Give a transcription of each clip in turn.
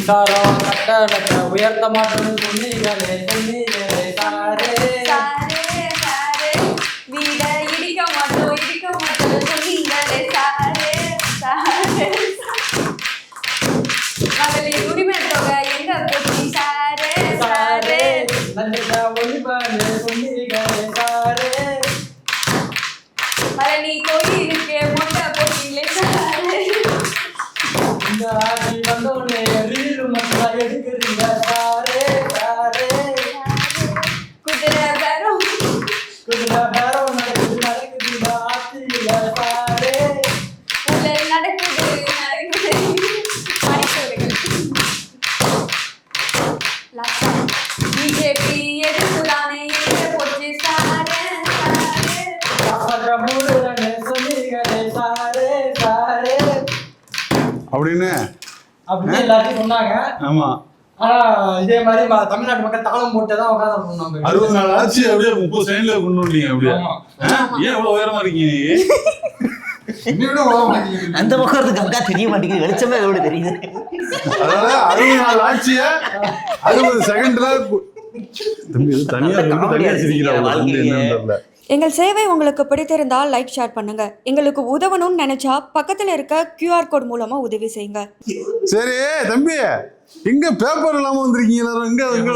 மின்சாரம் கட்டணத்தை உயர்த்த மாட்டோம்னு சொன்னீங்களே சாரே சாரே சாரே வீட இடிக்க மாட்டோம் சொன்னீங்களே சாரே சாரே மகளிர் உரிமை தொகை எங்க போச்சு சாரே சாரே லஞ்சத்தை ஒழிப்பான்னு சொன்னீங்களே சாரே பழனி கோயிலுக்கு மொட்டை போட்டீங்களே சாரே இந்த ஆட்சி வந்தோடனே ரீலு மட்டும் எடுக்கிறீங்க சாரே சாரே குதிரை பேரம் நடக்குது இந்த ஆட்சியில சாரே உள்ள நடக்குது பிஜேபி எதிர்ப்புதானே எங்க போச்சு சாரே சாரே சொன்னீங்களே சாரே சாரே அப்படின்னு எல்லாத்தையும் சொன்னாங்க. ஆமா. ஆனா இதே மாதிரி தமிழ்நாட்டு மக்கள் தாளம் போட்டுதான் உட்காந்து சொன்னாங்க. 60 நாள் ஆச்சு அப்படியே 30 செகண்ட்ல கொண்டு வந்தீங்க அப்படியே. ஏன் இவ்வளவு உயரமா இருக்கீங்க அந்த பக்கம் கங்கா தெரிய மாட்டேங்குது, வெளிச்சமே எவ்வளவு தெரியுது. அதாவது 60 நாள் ஆட்சிய 60 செகண்ட்ல தனியா சிரிக்கிறாங்க. எங்கள் சேவை உங்களுக்கு பிடித்திருந்தால் லைக் ஷேர் பண்ணுங்க. எங்களுக்கு உதவணும்னு நினைச்சா பக்கத்துல இருக்க QR கோட் மூலமா உதவி செய்யுங்க. சரி தம்பி, எங்க பேப்பர் இல்லாம வந்திருக்கீங்க எல்லாரும்? எங்க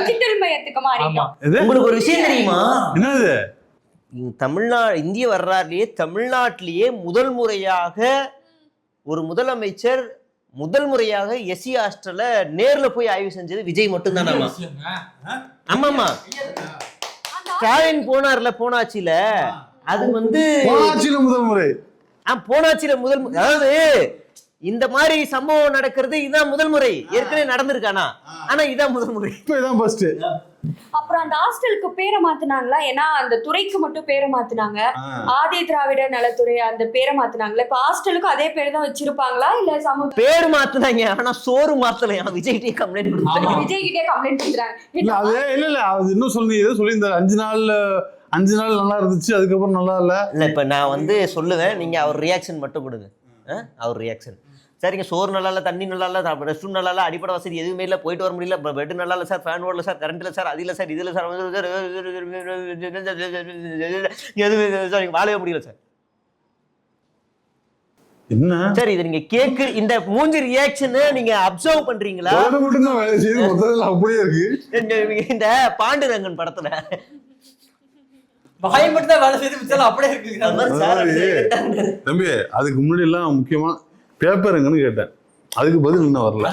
டிஜிட்டல் மயத்துக்கு மாறிட்டோம். உங்களுக்கு ஒரு விஷயம் தெரியுமா? என்னது? இந்திய வரலாறுலயே தமிழ்நாட்டிலேயே முதல் முறையாக ஒரு முதலமைச்சர் எஸ்சி ஹாஸ்டல்ல நேர்ல போய் ஆய்வு செஞ்சது விஜய் மட்டும்தான். ஆமாமா, ஸ்டாலின் போனாச்சுல, அது முதல் முறை. போனாச்சில முதல், அதாவது இந்த மாதிரி சம்பவம் நடக்கிறது இதுதான் முதல் முறை. ஏற்கனவே நடந்திருக்கானா? ஆனா இதான் முதல் முறை, இதான் ஃபர்ஸ்ட். அப்புறம் அந்த ஹாஸ்டலுக்கு பேரை மாத்தினாங்களா? ஏன்னா அந்த துறைக்கு மட்டும் பேரை மாத்தினாங்க. ஆதி திராவிட நலத்துறை அந்த பேரை மாத்தினாங்களா? இப்ப ஹாஸ்டலுக்கு அதே பேர் தான் வச்சிருப்பாங்களா இல்ல சமூக பேர் மாத்தினாங்க? ஆனா சோறு மாத்தலையா? விஜய்கிட்டே கம்ப்ளைண்ட் கொடுத்தாங்க. விஜய்கிட்டே கம்ப்ளைண்ட் கொடுத்தாங்க. அது இல்ல அது இன்னும் சொல்லியிருந்தாரு 5 நாள் நல்லா இருந்துச்சு, அதுக்கப்புறம் நல்லா இல்ல. இப்ப நான் சொல்லுவேன், நீங்க அவர் ரியாக்ஷன் மட்டும் கொடுங்க. அவர் ரியாக்ஷன் சரிங்க. சோறு நல்லா இல்லை, தண்ணி நல்லா இல்லை, ரெஸ்ட் ரூம் நல்லா இல்லை, அடிப்படை வசதி எதுவுமே இல்லை, போயிட்டு வர முடியல, பெட் நல்லா இல்லை சார், ஃபேன் ஓடல சார், கரண்ட் இல்லை சார், அது இல்லை சார், இது இல்லை சார், எதுவும் வாழவே முடியல சார். என்ன சரி, இது நீங்க கேக்கு இந்த மூஞ்சி ரியாக்ஷன் நீங்க அப்சர்வ் பண்றீங்களா? அப்படியே இருக்கு. இந்த பாண்டுரங்கன் படத்துல தம்பி, அதுக்கு முன்னாடி எல்லாம் முக்கியமா பேப்பர் எங்கன்னு கேட்டேன், அதுக்கு பதில் இன்னும் வரல.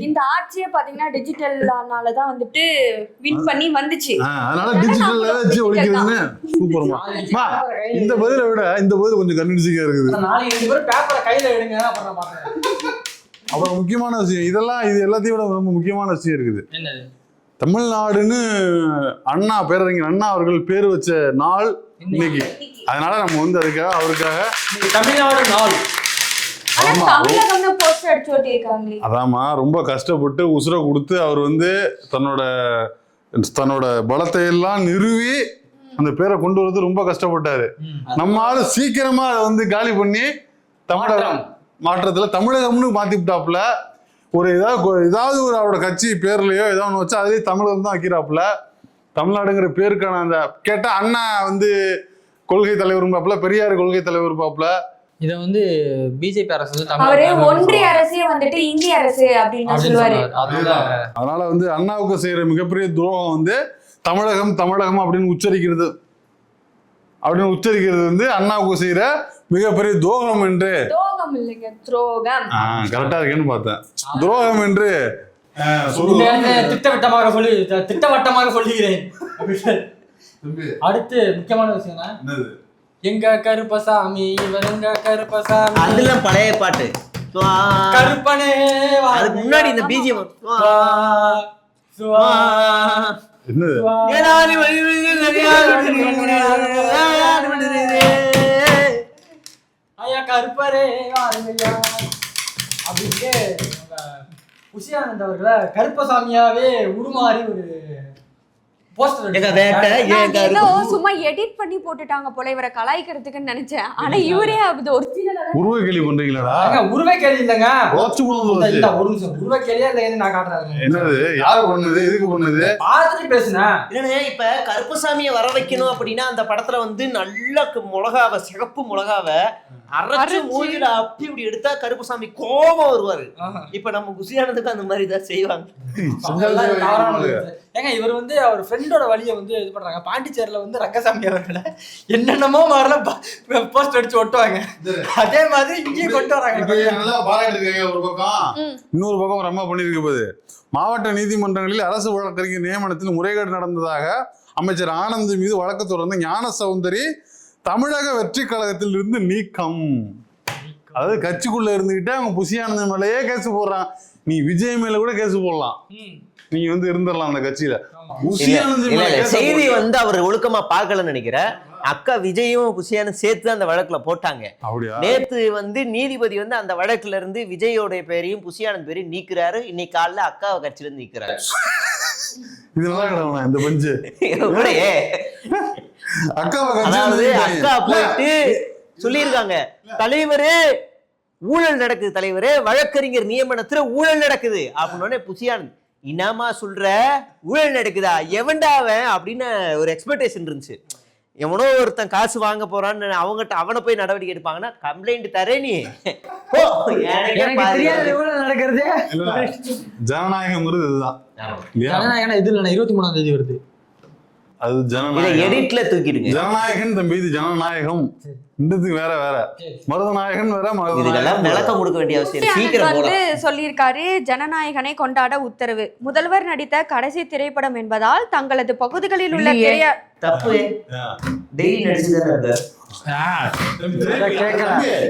இந்த ஆட்சியே பாத்தீங்கன்னா டிஜிட்டல்னாலதான் வின் பண்ணி வந்துச்சு. அதனால டிஜிட்டல்ல வச்சு ஒழிக்கிறதுன்னு சூப்பர்மா. இந்த பதிலை விட இந்த பதில் கொஞ்சம் கன்வின்சிங்கா இருக்குது. அப்புறம் முக்கியமான விஷயம், இது எல்லாத்தையும் விட ரொம்ப முக்கியமான விஷயம் இருக்குது. தமிழ்நாடுன்னு பேரறிஞர் அண்ணா அவர்கள் பேர் வச்ச நாள் இன்னைக்கு. அதனால நம்ம அதுக்காக அவருக்காக தமிழ்நாடு நாள். அதாமா ரொம்ப கஷ்டப்பட்டு உசுரை கொடுத்து அவர் தன்னோட பலத்தை எல்லாம் நிறுவி அந்த பேரை கொண்டு வரது ரொம்ப கஷ்டப்பட்டாரு. நம்மால சீக்கிரமா அதை காலி பண்ணி தமிழகம் மாற்றத்துல தமிழகம்னு மாத்தி விட்டாப்புல. ஏதாவது ஒரு அவரோட கட்சி பேர்லயோ ஏதோ ஒன்று வச்சா அதுலேயே தமிழகம் தான் வைக்கிறாப்புல. தமிழ்நாடுங்கிற பேருக்கான அந்த கேட்டா அண்ணா கொள்கை தலைவர் பாப்புல, பெரியார் கொள்கை தலைவர் பாப்புல. இத பிஜேபி அரசு ஒன்றிய அரசே இந்திய அரசு அப்படின்னு சொல்லுவாரு. அதனால அண்ணாவுக்கு செய்யற மிகப்பெரிய துரோகம் தமிழகம் தமிழகம் அப்படின்னு உச்சரிக்கிறது அண்ணாவுக்கு செய்யற மிகப்பெரிய துரோகம் என்று கரெக்டா இருக்கேன்னு பார்த்தேன். துரோகம் என்று திட்டவட்டமாக சொல்லுகிறேன். அடுத்து முக்கியமான விஷயம், எங்க கருப்பசாமி இவருங்க கருப்பசாமி, அதெல்லாம் பழைய பாட்டு. கருப்பனே அதுக்கு முன்னாடி இந்த பிஜிஎம் ஐயா கருப்பரே வாருங்கய்யா அப்படின்ட்டு புஷியானந்த் அவர்களை கருப்பசாமியாவே உருமாறி ஒரு எங்க வேட்டை நான் ஏங்க ஏதோ சும்மா எடிட் பண்ணி போட்டுட்டாங்க போல இவரை கலாய்க்கிறதுக்குன்னு நினைச்சேன். ஆனா இவரே அது ஒரிஜினலா உருவ கேள்வி பண்றீங்களா? உருவை கேள்வி இல்லைங்க. உழைச்சு கொடுத்து இந்த ஒரு நிமிஷம் உருவை கேள்வியா இல்லைன்னு நான் காட்டுறேன். என்னது? யாரு பண்ணது? எதுக்கு பண்ணது? பார்த்துட்டு பேசுனேன். இல்லைண்ணே, இப்ப கருப்பசாமியை வர வைக்கணும் அப்படின்னா அந்த படத்துல வந்து நல்ல மிளகாவை, சிகப்பு மிளகாவை அரைச்சு மூஞ்சில அப்படி இப்படி எடுத்தா கருப்பசாமி கோபம் வருவாரு. இப்ப நம்ம குசியானதுக்கு அந்த மாதிரி தான் செய்வாங்க. ஏங்க இவர் வந்து அவர் ஃப்ரெண்டோட வழியை வந்து இது பண்றாங்க. பாண்டிச்சேரியில வந்து ரங்கசாமி அவர்களை என்னென்னமோ மாதிரிலாம் போஸ்ட் அடிச்சு ஒட்டுவாங்க. அதே மாதிரி இங்கேயும் கொண்டு வராங்க. நல்லா பாராட்டிருக்காங்க ஒரு பக்கம். இன்னொரு பக்கம் ரொம்ப பண்ணிருக்க போது மாவட்ட நீதிமன்றங்களில் அரசு வழக்கறிஞர் நியமனத்தில் முறைகேடு நடந்ததாக அமைச்சர் ஆனந்த் மீது வழக்கு தொடர்ந்த ஞான சௌந்தரி தமிழக வெற்றி கழகத்தில் இருந்து நீக்கம். அதாவது கட்சிக்குள்ள இருந்துகிட்டே அவங்க புசியானந்த் மேலேயே கேஸ் போடுறான். நீ விஜய் மேல கூட கேஸ் போடலாம், நீங்க வந்து இருந்துடலாம் அந்த கட்சியில. செய்தி வந்து அவர் ஒழுக்கமா பார்க்கலன்னு நினைக்கிறேன். அக்கா விஜயும் குஷியானும் சேர்த்து அந்த வழக்குல போட்டாங்க. நேத்து வந்து நீதிபதி வந்து அந்த வழக்குல இருந்து விஜயோட பேரையும் புசியானந்த் பேரையும் நீக்கிறாரு. இன்னைக்கு காலைல அக்காவை கட்சியில இருந்து நீக்கிறாரு. இதெல்லாம் இந்த பஞ்சு அக்கா போயிட்டு சொல்லியிருக்காங்க, தலைவரே ஊழல் நடக்குது, தலைவரே வழக்கறிஞர் நியமனத்துல ஊழல் நடக்குது அப்படின்னு. புசியானந்த் இனாமா சொல்ற ஊழல் நடக்குதா, எவன்டாவன் அப்படின்னு ஒரு எக்ஸ்பெக்டேஷன் இருந்துச்சு. எவனோ ஒருத்தன் காசு வாங்க போறான்னு அவங்ககிட்ட அவனை போய் நடவடிக்கை எடுப்பாங்கன்னா கம்ப்ளைண்ட் தரே நீ நடக்கிறது. ஜனநாயகம் இதுதான். ஜனநாயகம் இது இல்ல 23ஆம் தேதி வருது. அது ஜனநாயகம். எடிட்ல தூக்கிடுங்க. ஜனநாயகம் தம்பி, இது ஜனநாயகம். இந்ததுக்கு வேற வேற, மருதநாயகன் வேற. இதெல்லாம் விளக்கம் கொடுக்க வேண்டிய அவசியம். சீக்கிரம் வந்து சொல்லியிருக்காரு, ஜனநாயகனை கொண்டாட உத்தரவு. முதல்வர் நடித்த கடைசி திரைப்படம் என்பதால் தங்களது பகுதிகளில் உள்ள தப்பு டெய்லி நடிச்சுதான்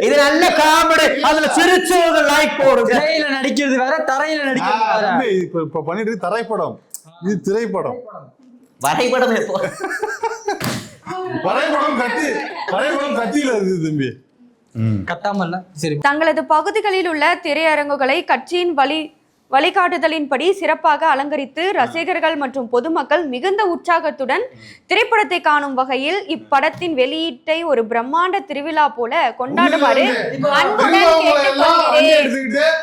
இது நல்ல காமெடி. அதுல சிரிச்சவங்க லைக் போடுங்க. திரையில நடிக்கிறது வேற, தரையில நடிக்கிறது. இப்ப பண்ணிட்டு திரைப்படம், இது திரைப்படம். வரைபடம் எப்போ? வரைபடம் கட்சியில இருக்குது தம்பி, கட்டாமல்ல. சரி, தங்களது பகுதிகளில் உள்ள திரையரங்குகளை கட்சியின் வழிகாட்டுதலின்படி சிறப்பாக அலங்கரித்து ரசிகர்கள் மற்றும் பொதுமக்கள் மிகுந்த உற்சாகத்துடன் திரைப்படத்தை காணும் வகையில் இப்படத்தின் வெளியீட்டை ஒரு பிரம்மாண்ட திருவிழா போல கொண்டாடுமாறு அன்புடன் கேட்டுக்கொள்கிறேன்.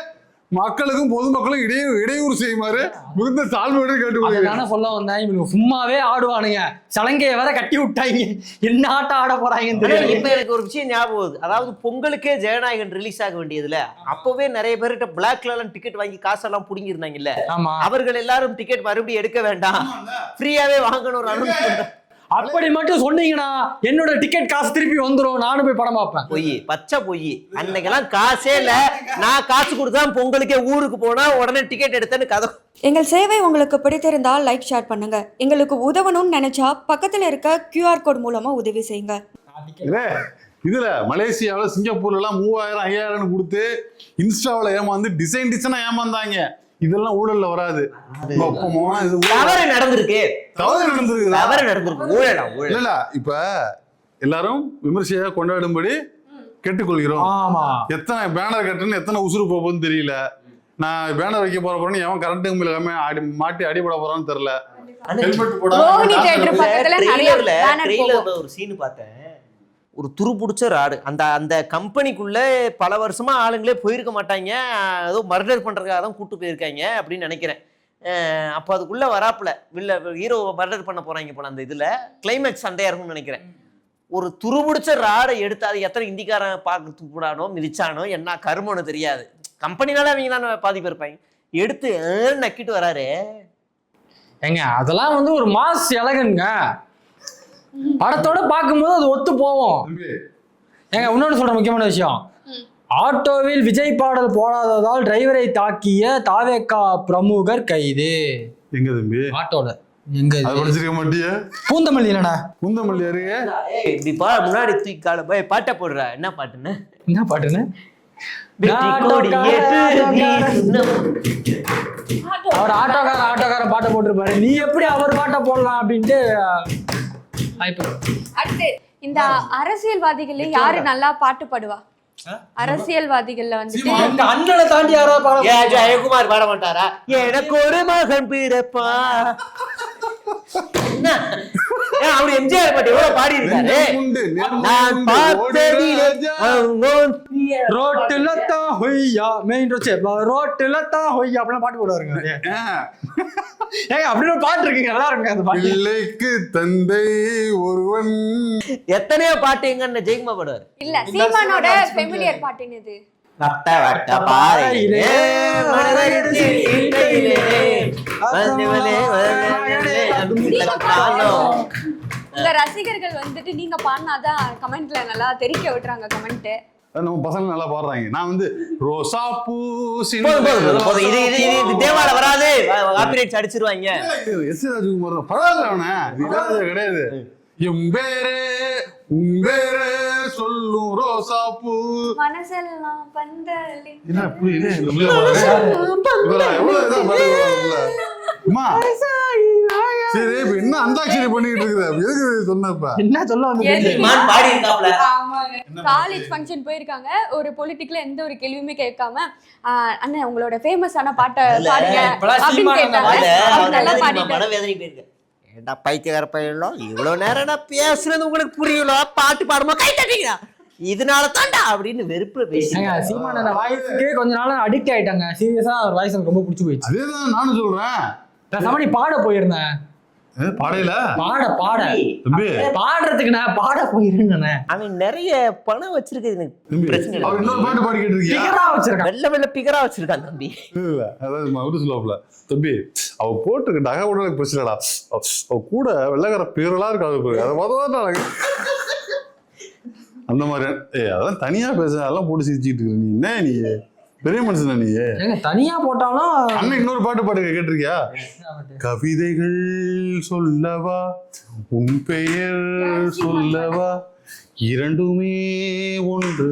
மக்களுக்கும் பொதுமக்களும் இடையூறு செய்யுமாறு மிகுந்த தாழ்மையுடன் கேட்டுக்கொள்கிறேன். சொல்ல வந்தேன், இவங்க சும்மாவே ஆடுவானுங்க, சலங்கையை வேற கட்டி விட்டாங்க, என்ன ஆட்டம் ஆட போறாங்கன்னு தெரியல. இப்ப எனக்கு ஒரு விஷயம் ஞாபகம் வருது. அதாவது பொங்கலுக்கே ஜனநாயகன் ரிலீஸ் ஆக வேண்டியதுல அப்பவே நிறைய பேர்கிட்ட பிளாக்ல எல்லாம் டிக்கெட் வாங்கி காசெல்லாம் புடிங்கிருந்தாங்கல்ல, அவர்கள் எல்லாரும் டிக்கெட் மறுபடியும் எடுக்க வேண்டாம், ஃப்ரீயாவே வாங்கணும் ஒரு அனௌன்ஸ்மெண்ட். அப்படி மட்டும் சொன்னீங்கன்னா என்னோட டிக்கெட் காசு திருப்பி வந்துடும், நானும் போய் படம் பார்ப்பேன். பொய், பச்சை பொய். அன்னைக்கெல்லாம் காசே இல்ல, நான் காசு கொடுத்தா பொங்கலுக்கே ஊருக்கு போனா உடனே டிக்கெட் எடுத்தேன்னு கதை. எங்கள் சேவை உங்களுக்கு பிடித்திருந்தால் லைக் ஷேர் பண்ணுங்க. எங்களுக்கு உதவணும்னு நினைச்சா பக்கத்துல இருக்க QR கோட் மூலமா உதவி செய்யுங்க. இதுல மலேசியாவில் சிங்கப்பூர்ல எல்லாம் 3000 5000 கொடுத்து இன்ஸ்டாவில் ஏமாந்து டிசைனா ஏமாந்தாங்க. இதெல்லாம் ஊழல்ல வராது. தவறு நடந்திருக்கு. இல்ல இப்ப எல்லாரும் விமர்சையாக கொண்டாடும்படி கேட்டுக்கொள்கிறோம். எத்தனை பேனர் கட்டுன்னு எத்தனை உசுறு போகுதுன்னு தெரியல. நான் பேனர் வைக்க போறேன்னு எவன் கரண்ட் கம்பியில மாட்டி அடிபட போறான்னு தெரியல. ஹெல்மெட் போடாம ஒரு சீன் பார்த்தேன். ஒரு துரு பிடிச்ச ராடு. அந்த கம்பெனிக்குள்ள பல வருஷமா ஆளுங்களே போயிருக்க மாட்டாங்க, ஏதோ மர்டர் பண்றதுக்காக தான் கூட்டு போயிருக்காங்க அப்படின்னு நினைக்கிறேன். அப்போ அதுக்குள்ள வராப்புல ஹீரோ மர்டர் பண்ண போறாங்க போல. அந்த இதுல கிளைமேக்ஸ் சண்டையா இருக்கும்னு நினைக்கிறேன். ஒரு துரு பிடிச்ச ராடை எடுத்து அது எத்தனை இந்திக்காரன் பார்க்க துப்புடானோ மிதிச்சானோ என்ன கருமன்னு தெரியாது. கம்பெனினால அவங்க தான் பாதிப்பு இருப்பாங்க. எடுத்து நக்கிட்டு வராரு. ஏங்க அதெல்லாம் வந்து ஒரு மாஸ் எலகன்ங்க. படத்தோட பார்க்கும்போது அது ஒத்து போவோம். ஏங்க இன்னொன்னு சொல்ற முக்கியமான விஷயம், ஆட்டோவில் விஜய் பாடல் போடாததால் டிரைவரை தாக்கிய தாவேகா பிரமுகர் கைது. எங்க தம்பி? ஆட்டோல. எங்க படிச்சிருக்க மாட்டியா? பூந்தமல்லி இல்லடா. பூந்தமல்லி அருகே இப்படி முன்னாடி தூக்கி கால போய் பாட்ட போடுற. என்ன பாட்டுன்னு? அவர் ஆட்டோக்காரன் பாட்டை போட்டிருப்பாரு. நீ எப்படி அவர் பாட்டை போடலாம் அப்படின்ட்டு. அடுத்து இந்த அரசியல்வாதிகள் யாரு நல்லா பாட்டு பாடுவா? அரசியல்வாதிகள்ல வந்து அண்ணனை தாண்டி யாரா ஜெயக்குமார் பாட மாட்டாரா? எனக்கு ஒரு மகன் பிறப்பா என்ன அவர் எம்ஜிஆர் பாட்டு எவ்வளவு பாடி இருக்காரு. நெஞ்சுண்டு, நான் நெஞ்சுண்டு, ஓடி ராஜா. ரோட்டுல தான் ஹொய்யா மெயின் ரோட்டுல தான் ஹொய்யா அப்படிலாம் பாட்டு போடுவாருங்க. ஏங்க அப்படி ஒரு பாட்டு இருக்குங்க, நல்லா இருக்குங்க அந்த பாட்டு. பிள்ளைக்கு தந்தை ஒருவன். எத்தனையோ பாட்டு எங்கன்னு ஜெயக்குமார் பாடுவார். இல்ல சீமானோட ஃபெமிலியர் பாட்டுன்னு இது. வட்ட வட்ட பாறையிலே மனதிலே இடையிலே வந்தவளே வந்தவளே உங்க ரசிகர்கள் வந்துட்டு நீங்க பாடினாதான் கமெண்ட்ல நல்லா தெரிக்க விட்டுறாங்க கமெண்ட். நம்ம பசங்க நல்லா பாடுறாங்க. நான் வந்து ரோசா பூ இது தேவால வராது, காப்பிரைட்ஸ் அடிச்சிருவாங்க. எஸ் ராஜகுமார் பரவாயில்ல, அவன கிடையாது. எம்பேரே உம்பேரே சொல்லும் ரோசா பூ மனசெல்லாம் பந்தலி. என்ன புரியல? சரி இப்ப என்ன அந்தாட்சரி பண்ணிட்டு இருக்குது? எதுக்கு சொன்னப்ப என்ன சொல்ல வந்து பாடி இருக்காப்ல. காலேஜ் ஃபங்க்ஷன் போயிருக்காங்க. ஒரு பொலிட்டிக்ல எந்த ஒரு கேள்வியுமே கேட்காம அண்ணன் உங்களோட ஃபேமஸான பாட்டை பாடுங்க அப்படின்னு கேட்டாங்க. நல்லா பாடிட்டாங்க. மனவேதனை போயிருக்கு. ஏண்டா பைத்தியக்கார பையனோ, இவ்வளவு நேரம் நான் பேசுறது உங்களுக்கு புரியல, பாட்டு பாடுமா கை தட்டிங்களா, இதனால தாண்டா அப்படின்னு வெறுப்புல பேசுங்க. சீமான வாய்ஸ்க்கே கொஞ்ச நாள் அடிக்ட் ஆயிட்டாங்க. சீரியஸா ஒரு வாய்ஸ் எனக்கு ரொம்ப பிடிச்சி போயிடுச்சு. அதேதான் நானும் சொல்றேன். நான் சமணி பாட போயிருந்தேன். பாடையில பாட பாடுறதுக்கு நான் பாட போயிருந்தேன். அவன் நிறைய பணம் வச்சிருக்கிறது எனக்கு பிரச்சனை இல்லை. இன்னொரு பாட்டு பாடி கேட்டிருக்கியா? பிகரா வச்சிருக்கான். வெள்ள வெள்ள பிகரா வச்சிருக்கான் தம்பி. இல்ல அதாவது அவரு சொல்லுவாப்ல, தம்பி அவ போட்டுக்கிட்ட உடலுக்கு பிரச்சனைடா, அவ கூட வெள்ளக்கார பேரெல்லாம் இருக்காது, அதை பார்த்தா அந்த மாதிரி. அதெல்லாம் தனியா பேச அதெல்லாம் போட்டு சிரிச்சுட்டு இருக்கு. நீ என்ன நீ பெரிய மனுஷனா நீ? தனியா போட்டாலும் அண்ணன் இன்னொரு பாட்டு பாட்டு கேட்டிருக்கியா? கவிதைகள் சொல்லவா உன் பெயர் சொல்லவா இரண்டுமே ஒன்று.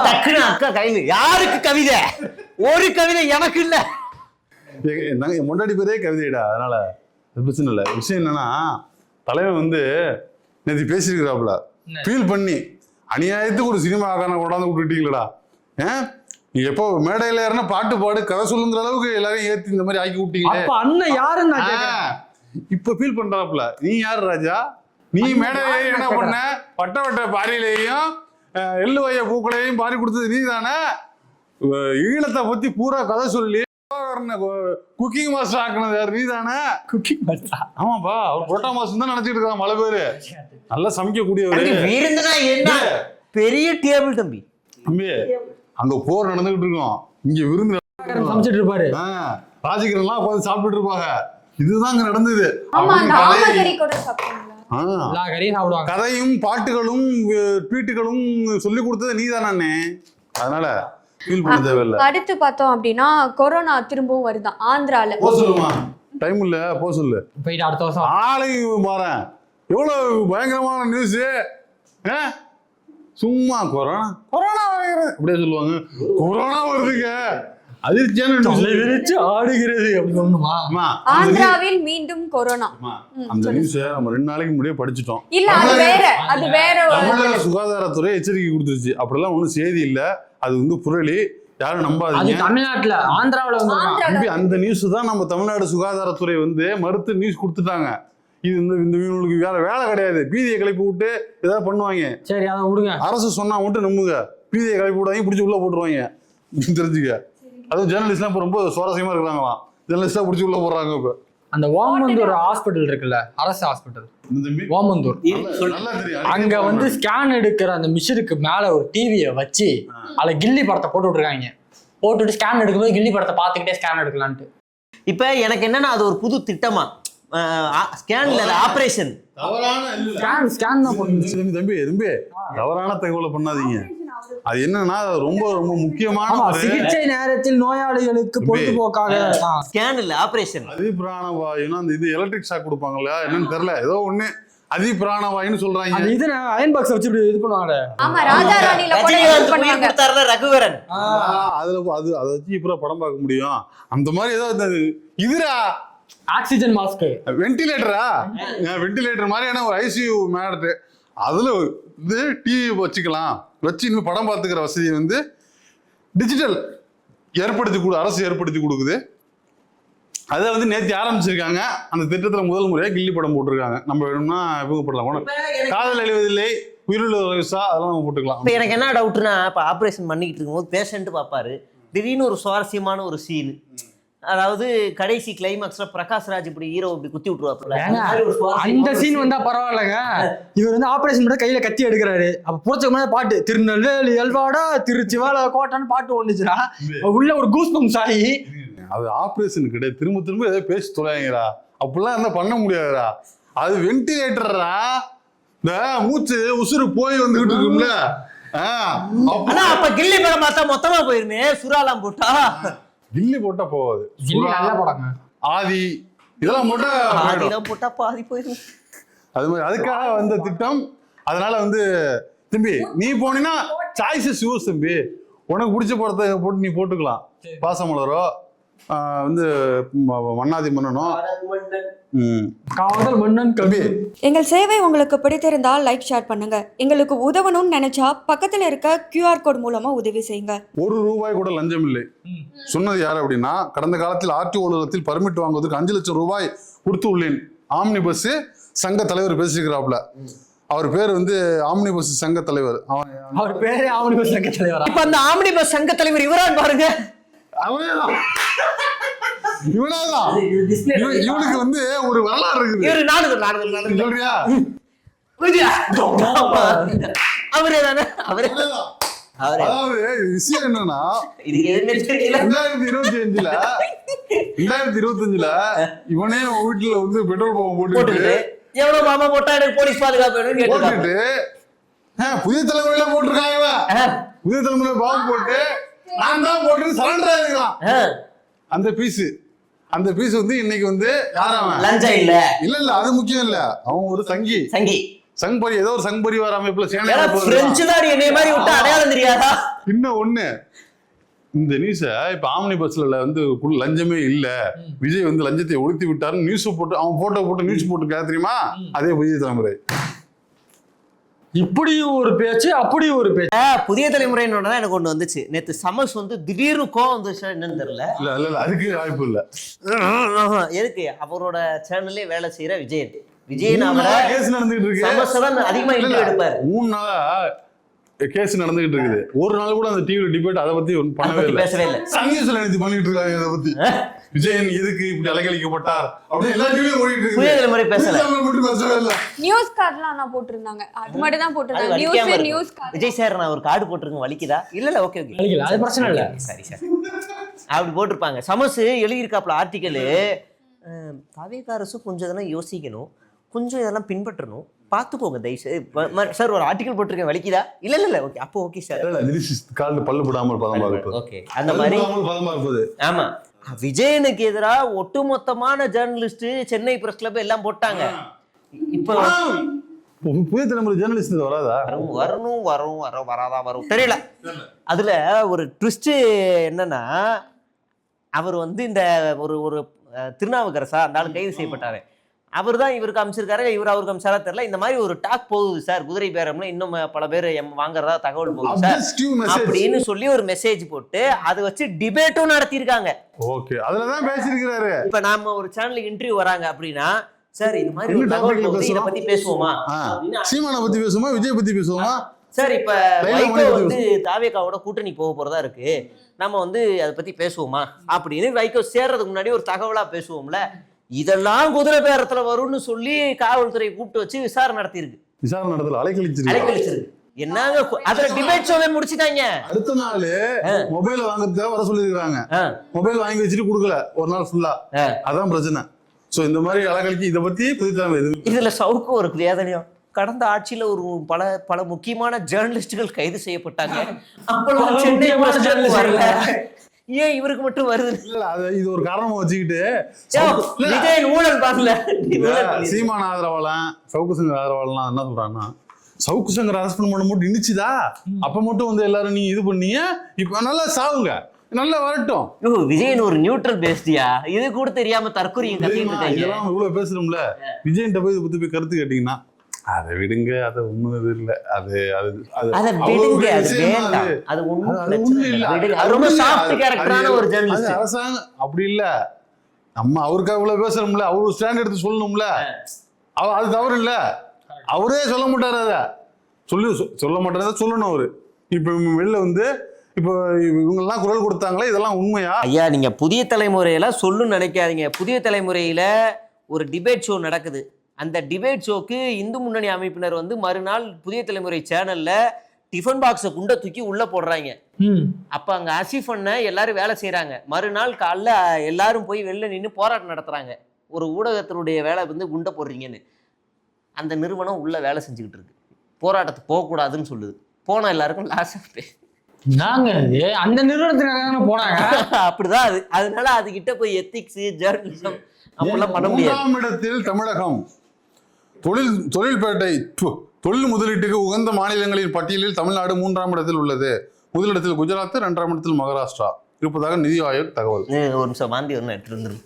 டக்குனு அக்கா கைது. யாருக்கு கவிதை? ஒரு கவிதை எனக்கு இல்ல. என் முன்னாடி பேரே கவிதைடா, அதனால பிரச்சனை இல்லை. விஷயம் என்னன்னா, தலைவன் வந்து நேற்று பேசியிருக்கிறாப்புல, ஃபீல் பண்ணி அநியாயத்துக்கு ஒரு சினிமா ஆகான கொண்டாந்து விட்டுட்டீங்களடா. நீ எப்போ மேடையில ஏறினா பாட்டு பாடு கதை சொல்லுங்கிற அளவுக்கு எல்லாரையும் ஏத்தி இந்த மாதிரி ஆக்கி விட்டீங்களே. அண்ணன் யாருன்னு இப்ப ஃபீல் பண்றாப்புல. நீ யாரு ராஜா? நீ மேடையில என்ன பண்ண? வட்ட வட்ட பாரியிலையும் எள்ளு வைய பூக்களையும் பாரி கொடுத்தது நீ தானே. ஈழத்தை பத்தி பூரா கதை சொல்லி குக்கிங் மாஸ்டர் ஆக்குனது யாரு? நீ தானே. Cooking master? ஆமாப்பா, அவர் புரோட்டா மாஸ்டர் தான் நினைச்சிட்டு இருக்கான். மழை பேரு நல்லா சமைக்கக்கூடியவர். விருந்துனா என்ன பெரிய டேபிள் தம்பி. தம்பி அங்க போர் நடந்துகிட்டு இருக்கோம், இங்க விருந்து சமைச்சிட்டு இருப்பாரு. ராஜகிரன் எல்லாம் உட்காந்து சாப்பிட்டு இருப்பாங்க. இதுதான் அங்க நடந்தது. கதையும் பாட்டுகளும் ட்வீட்டுகளும் சொல்லி கொடுத்தது நீ தானே. அதனால ஃபீல் பண்ண தேவையில்லை. அடுத்து பார்த்தோம் அப்படின்னா கொரோனா திரும்பவும் வருதான் ஆந்திரால. போ சொல்லுமா, டைம் இல்ல, போ சொல்லு. போயிட்டு அடுத்த வருஷம் நாளைக்கு பாறேன். எவ்வளவு பயங்கரமான நியூஸ். சும்மா கொரோனா கொரோனா அப்படியே சொல்லுவாங்க. கொரோனா வருதுங்க, அதிர்ச்சியான நியூஸ் ஆடுகிறது அப்படி சொல்லணுமா? ஆந்திராவில் மீண்டும் கொரோனா. அந்த நியூஸ் நம்ம 2 நாளைக்கு முன்னாடியே படிச்சுட்டோம். இல்ல அது வேற தமிழக சுகாதாரத்துறை எச்சரிக்கை கொடுத்துருச்சு. அப்படிலாம் ஒண்ணும் செய்தி இல்ல, அது வந்து புரளி, யாரும் நம்பாதீங்க. தமிழ்நாட்டுல ஆந்திராவில வந்து அந்த நியூஸ் தான் நம்ம தமிழ்நாடு சுகாதாரத்துறை வந்து மறுத்து நியூஸ் கொடுத்துட்டாங்க. இது இந்த இவங்களுக்கு வேற வேலை கிடையாது, பீதியை கிளப்பி விட்டு ஏதாவது பண்ணுவாங்க. சரி அதை விடுங்க. அரசு சொன்னா மட்டும் நம்புங்க, பீதியை கிளப்பி விடாங்க, பிடிச்சி உள்ள போட்டுருவாங்க. தெரிஞ்சுக்க. அதுவும் ஜேர்னலிஸ்ட்லாம் இப்போ ரொம்ப சுவாரஸ்யமா இருக்கிறாங்களாம். ஜேர்னலிஸ்டா பிடிச்சி உள்ள போடுறாங்க. இப்போ அந்த ஓமந்தூர் ஹாஸ்பிட்டல் இருக்குல்ல, அரசு ஹாஸ்பிட்டல் ஓமந்தூர், அங்க வந்து ஸ்கேன் எடுக்கிற அந்த மிஷினுக்கு மேல ஒரு டிவியை வச்சு அதுல கில்லி படத்தை போட்டு விட்டுருக்காங்க. போட்டுட்டு ஸ்கேன் எடுக்கும்போது கில்லி படத்தை பார்த்துக்கிட்டே ஸ்கேன் எடுக்கலான்ட்டு. இப்ப எனக்கு என்னன்னா அது ஒரு புது திட்டமா, ஸ்கேன்ல ஆபரேஷன் ஸ்கேன் தான் போட்டு. தம்பி தவறான தகவலை பண்ணாதீங்க. அது என்னன்னா ரொம்ப ரொம்ப முக்கியமான சிகிச்சை நேரத்தில் நோயாளிகளுக்கு பொழுதுபோக்காக ஸ்கேன் இல்ல ஆபரேஷன். அதிபிராணவாயுன்னா அந்த இது எலக்ட்ரிக் ஷாக் கொடுப்பாங்கல்ல, என்னன்னு தெரியல, ஏதோ ஒண்ணு அதிபிராணவாயுன்னு சொல்றாங்க. அது இது அயன் பாக்ஸ் வச்சு இப்படி இது பண்ணுவாங்க. ஆமா, ராஜா ராணில போட்டு கொடுத்தாருல ரகுவரன், அதுல அது அதை வச்சு இப்ப படம் பார்க்க முடியும். அந்த மாதிரி ஏதோ இதுரா ஆக்சிஜன் மாஸ்க், வென்டிலேட்டரா, வென்டிலேட்டர் மாதிரியான ஒரு ஐசியூ மேட், அதுல இது டிவி வச்சுக்கலாம், வச்சு இன்னும் படம் பார்த்துக்கிற வசதியை வந்து டிஜிட்டல் அரசு ஏற்படுத்தி கொடுக்குது. அதை வந்து நேற்று ஆரம்பிச்சிருக்காங்க. அந்த திட்டத்துல முதல் முறையாக கில்லி படம் போட்டிருக்காங்க. நம்ம வேணும்னா இவங்க போடலாம். காதல் அழிவதில்லை, உயிருள்ள விசா, அதெல்லாம் நம்ம போட்டுக்கலாம். இப்போ எனக்கு என்ன டவுட்னா, இப்போ ஆப்ரேஷன் பண்ணிக்கிட்டு இருக்கும்போது பேஷண்ட் பார்ப்பாரு, திடீர்னு ஒரு சுவாரஸ்யமான ஒரு சீன், அதாவது கடைசி கிளைமாக்ஸ்ல பிரகாஷ்ராஜ் இப்படி ஹீரோ இப்படி குத்தி விட்டுருவாப்புல, அந்த சீன் வந்தா பரவாயில்லைங்க. இவர் வந்து ஆபரேஷன் பண்ண கையில கத்தி எடுக்கிறாரு. அப்ப போறதுக்கு முன்னாடி பாட்டு திருநெல்வேலி எல்வாடா திருச்சி வேலை கோட்டான்னு பாட்டு ஒண்ணுச்சுன்னா உள்ள ஒரு கூஸ் பம்ப்ஸ் ஆகி, அது ஆப்ரேஷன் கிடையாது, திரும்ப திரும்ப ஏதோ பேசி தொலைங்கடா, அப்படிலாம் என்ன பண்ண முடியாதுடா. அது வென்டிலேட்டரா, இந்த மூச்சு உசுறு போய் வந்துகிட்டு இருக்கும்ல. ஆனா அப்ப கில்லி படம் பார்த்தா மொத்தமா போயிருமே, சுறாலாம் போட்டா. கில்லி போட்டா போகாது, நல்லா போடாங்க. ஆதி இதெல்லாம் போட்டா பாதி போயிடும். அது மாதிரி அதுக்காக வந்த திட்டம். அதனால வந்து தம்பி நீ போனீங்கன்னா சாய்ஸஸ் யூஸ் தம்பி, உனக்கு பிடிச்ச படத்தை போட்டு நீ போட்டுக்கலாம். பாசமலரோ வந்து மன்னாதி மன்னனோ, காதல் மன்னன் கவி. எங்கள் சேவை உங்களுக்கு பிடித்திருந்தால் லைக் ஷேர் பண்ணுங்க. எங்களுக்கு உதவணும்னு நினைச்சா பக்கத்துல இருக்க QR கோட் மூலமா உதவி செய்யுங்க. ₹1 கூட லஞ்சம் இல்லை சொன்னது யார் அப்படின்னா, கடந்த காலத்தில் RTO அலுவலகத்தில் பர்மிட் வாங்குவதற்கு 5 லட்சம் ரூபாய் கொடுத்து உள்ளேன். ஆம்னி பஸ் சங்க தலைவர் பேசிக்கிறாப்ல. அவர் பேர் வந்து ஆம்னி பஸ் சங்க தலைவர். அவர் பேரே ஆம்னி பஸ் சங்க தலைவர். இப்ப அந்த ஆம்னி பஸ் சங்க தலைவர் இவரான் பாருங்க. இவனுக்கு வந்து ஒரு வரலாறு இருக்குது. சொல்றியா? அவரே தானே, அவரே. அதாவது விஷயம் என்னன்னா, 2025ல இவனே வீட்டுல வந்து பெட்ரோல் பம்பம் போட்டுட்டு எவ்வளவு மாமா போட்டா எனக்கு போலீஸ் பாதுகாப்பு போட்டுட்டு புதிய தலைமுறையில போட்டிருக்காங்க. புதிய தலைமுறை பாம்பு போட்டு நான் தான் போட்டு சரண்டர் ஆயிருக்கலாம். அந்த பீஸ் வந்து இன்னைக்கு வந்து யாராவன் லஞ்சம் இல்ல அது முக்கியம் இல்ல, அவன் ஒரு சங்பரி ஏதோ ஒரு சங்பரிவார அமைப்புல அடையாளம் தெரியாதா. இன்னும் ஒண்ணு, இந்த நியூஸ இப்ப ஆம்னி பஸ்ல வந்து லஞ்சமே இல்ல, விஜய் வந்து லஞ்சத்தை ஒழித்து விட்டாருன்னு நியூஸ் போட்டு அவன் போட்டோ போட்டு நியூஸ் போட்டு தெரியுமா? அதே புதிய தலைமுறை. இப்படியும் ஒரு பேச்சு அப்படியும் ஒரு பேச்சு. புதிய தலைமுறைன்னு தான் எனக்கு ஒண்ணு வந்துச்சு. நேத்து சமஸ் வந்து திடீர்னு கோவம் வந்துச்சு, என்னன்னு தெரியல. இல்ல அதுக்கு வாய்ப்பு இல்ல. எதுக்கு? அவரோட சேனல்லே வேலை செய்யற விஜயன் கேஸ் நடந்துகிட்டு இருக்கு. சமஸ் தான் அதிகமா இன்டர்வியூ எடுப்பாரு. 3 நாளா கேஸ் நடந்துகிட்டு இருக்குது. ஒரு நாள் கூட அந்த டிவில டிபேட் அதை பத்தி பண்ணவே இல்லை, பேசவே இல்லை. சங்கீஸ்ல நினைத்து பண்ணிட்டு இருக்காங்க அதை பத்தி. விஜயன் எதுக்கு இப்படி அலங்கழிக்கப்பட்டார் அப்படின்னு எல்லா டிவியும் ஓடிட்டு இருக்கு. புதிய தலைமுறை பேசவே இல்லை. நியூஸ் கார்டுலாம் நான் போட்டிருந்தாங்க, அது மட்டும் தான் போட்டிருந்தாங்க. நியூஸ் கார்டு விஜய் சார் நான் ஒரு கார்டு போட்டிருக்கேன், வலிக்குதா? இல்ல ஓகே அது பிரச்சனை இல்ல, சரி அப்படி போட்டிருப்பாங்க. சமஸ் எழுதியிருக்காப்ல ஆர்டிக்கல், தாவேகா அரசு கொஞ்சம் இதெல்லாம் யோசிக்கணும், கொஞ்சம் இதெல்லாம் பின்பற்றணும், பார்த்துக்கோங்க தயவுசெய்து சார். ஒரு ஆர்டிகல் போட்டிருக்கேன், வலிக்குதா? இல்ல ஓகே, அப்போ ஓகே சார். காலில் பல்லு போடாமல் பதமா இருப்பது. ஓகே, அந்த மாதிரி பதமா இருப்பது. ஆமா, விஜயனுக்கு எதிராக ஒட்டுமொத்தமான ஜேர்னலிஸ்ட் சென்னை பிரஸ் கிளப் எல்லாம் போட்டாங்க. இப்போ புதிய தலைமுறை ஜேர்னலிஸ்ட் வராதா? வரும் தெரியல. அதுல ஒரு ட்விஸ்ட் என்னன்னா, அவர் வந்து இந்த ஒரு திருநாவுக்கரசா அந்த ஆள் கைது செய்யப்பட்டாரு. அவர் தான் இவருக்கு அமைச்சிருக்காரு, இவர் அவருக்கு அமைச்சாரா தெரியல. இந்த மாதிரி ஒரு டாக் போகுது சார், குதிரை பேரம்ல இன்னும் பல பேர் வாங்குறதா தகவல் போகுது சார் அப்படின்னு சொல்லி ஒரு மெசேஜ் போட்டு அதை வச்சு டிபேட்டும் நடத்திருக்காங்க. ஓகே, அதுலதான் பேசிருக்காரு. இப்ப நாம ஒரு சேனலுக்கு இன்டர்வியூ வராங்க அப்படின்னா, சார் இது மாதிரி ஒரு தகவல் போகுது, இதை பத்தி பேசுவோமா? சீமானை பத்தி பேசுவோமா, விஜய் பத்தி பேசுவோமா? சார் இப்ப வைகோ வந்து தாவேகாவோட கூட்டணி போக போறதா இருக்கு, நம்ம வந்து அதை பத்தி பேசுவோமா அப்படின்னு வைகோ சேர்றதுக்கு முன்னாடி ஒரு தகவலா பேசுவோம்ல. இதெல்லாம் குதிரை பேரத்துல வரும்னு சொல்லி காவல்துறை கூப்பிட்டு வச்சு விசாரணை நடத்திருக்கு. விசாரணை நடத்தல, அலைக்கழிச்சிருக்கு. என்னங்க அதுல டிபேட் ஷோவே முடிச்சிட்டாங்க. அடுத்த நாள் மொபைல் வாங்குறதுக்காக வர சொல்லிருக்காங்க. மொபைல் வாங்கி வச்சுட்டு கொடுக்கல ஒரு நாள் ஃபுல்லா. அதான் பிரச்சனை. சோ இந்த மாதிரி அலைக்கழிச்சு இதை பத்தி புதுத்தலைமை. இதுல சவுக்கு ஒரு வேதனையும், கடந்த ஆட்சியில ஒரு பல முக்கியமான ஜேர்னலிஸ்டுகள் கைது செய்யப்பட்டாங்க. ஏன் இவருக்கு மட்டும் வருது? இது ஒரு காரணமா வச்சுக்கிட்டு விஜய் ஊழல் பார்க்கல. சீமான ஆதரவாளன், சவுக்கு சங்கர் ஆதரவாளன் என்ன சொல்றாங்கன்னா, சவுக்கு சங்கர் அரசு பண்ண மட்டும் இனிச்சுதா, அப்ப மட்டும் வந்து எல்லாரும் நீங்க இது பண்ணீங்க, இப்ப நல்லா சாவுங்க, நல்லா வரட்டும். விஜயன் ஒரு நியூட்ரல் பேஸ்டியா, இது கூட தெரியாம தற்கொலையும் கத்திட்டு இருக்காங்க. இதெல்லாம் இவ்வளவு பேசுறோம்ல, விஜயன் போய் இதை பத்தி போய் கருத்து கேட்டீங்கன்னா, அதை விடுங்க, அது ஒண்ணும் இது இல்ல, அது ரொம்ப சாஃப்ட் கேரக்டரான ஒரு ஜேர்னலிஸ்ட். அரசாங்கம் அப்படி இல்ல, நம்ம அவருக்காக இவ்வளவு பேசுறோம்ல, அவரு ஸ்டாண்ட் எடுத்து சொல்லணும்ல. அது தவறு இல்ல, அவரே சொல்ல மாட்டாரு. அத சொல்ல மாட்டாரு, சொல்லணும் அவரு. இப்ப வெளில வந்து இப்போ இவங்கெல்லாம் குரல் கொடுத்தாங்களே, இதெல்லாம் உண்மையா? ஐயா நீங்க புதிய தலைமுறையெல்லாம் சொல்லுன்னு நினைக்காதீங்க. புதிய தலைமுறையில ஒரு டிபேட் ஷோ நடக்குது. அந்த டிபேட் ஷோக்கு இந்து முன்னணி அமைப்பினர் வந்து மறுநாள் புதிய தலைமுறை சேனல்ல டிஃபன் பாக்ஸை குண்டை தூக்கி உள்ள போடுறாங்க. அப்ப அங்க ஆசிஃப் அண்ண எல்லாரும் வேலை செய்யறாங்க. மறுநாள் காலைல எல்லாரும் போய் வெளில நின்று போராட்டம் நடத்துறாங்க. ஒரு ஊடகத்தினுடைய வேலை வந்து குண்டை போடுறீங்கன்னு. அந்த நிறுவனம் உள்ள வேலை செஞ்சுக்கிட்டு இருக்கு. போராட்டத்தை போகக்கூடாதுன்னு சொல்லுது. போனா எல்லாருக்கும் லாஸ் ஆகுது. நாங்க அந்த நிறுவனத்துக்காக போனாங்க. அப்படிதான் அது. அதனால அதுகிட்ட போய் எத்திக்ஸ் ஜெர்னலிசம் அப்படிலாம் பண்ண முடியாது. 3ஆம் இடத்தில் தமிழகம். தொழில் முதலீட்டுக்கு உகந்த மாநிலங்களின் பட்டியலில் தமிழ்நாடு 3ஆம் இடத்தில் உள்ளது. முதலிடத்தில் குஜராத், 2ஆம் இடத்தில் மகாராஷ்டிரா இருப்பதாக நிதி ஆயோக் தகவல். ஒரு நிமிஷம் வாந்தி ஒன்று எடுத்துட்டு வந்துடும்.